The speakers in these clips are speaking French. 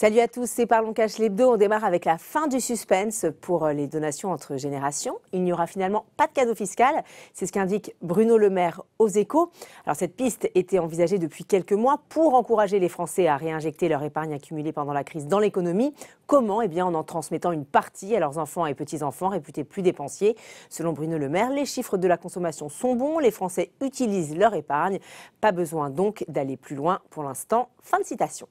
Salut à tous, c'est Parlons Cash l'hebdo. On démarre avec la fin du suspense pour les donations entre générations. Il n'y aura finalement pas de cadeau fiscal. C'est ce qu'indique Bruno Le Maire aux Échos. Alors cette piste était envisagée depuis quelques mois pour encourager les Français à réinjecter leur épargne accumulée pendant la crise dans l'économie. Comment ? Eh bien en transmettant une partie à leurs enfants et petits-enfants réputés plus dépensiers. Selon Bruno Le Maire, les chiffres de la consommation sont bons. Les Français utilisent leur épargne. Pas besoin donc d'aller plus loin pour l'instant. Fin de citation.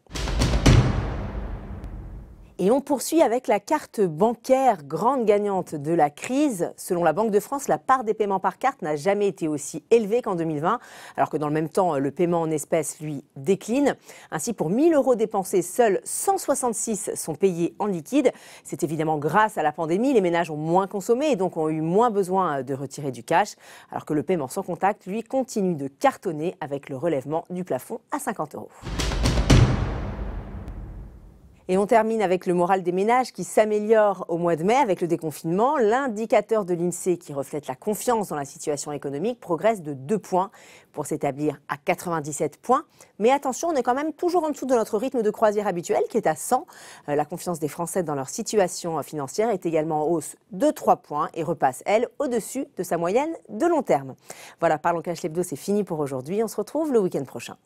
Et on poursuit avec la carte bancaire, grande gagnante de la crise. Selon la Banque de France, la part des paiements par carte n'a jamais été aussi élevée qu'en 2020, alors que dans le même temps, le paiement en espèces, lui, décline. Ainsi, pour 1 000 € dépensés, seuls 166 sont payés en liquide. C'est évidemment grâce à la pandémie, les ménages ont moins consommé et donc ont eu moins besoin de retirer du cash, alors que le paiement sans contact, lui, continue de cartonner avec le relèvement du plafond à 50 €. Et on termine avec le moral des ménages qui s'améliore au mois de mai avec le déconfinement. L'indicateur de l'INSEE qui reflète la confiance dans la situation économique progresse de 2 points pour s'établir à 97 points. Mais attention, on est quand même toujours en dessous de notre rythme de croisière habituel qui est à 100. La confiance des Français dans leur situation financière est également en hausse de 3 points et repasse, elle, au-dessus de sa moyenne de long terme. Voilà, Parlons Cash l'hebdo, c'est fini pour aujourd'hui. On se retrouve le week-end prochain.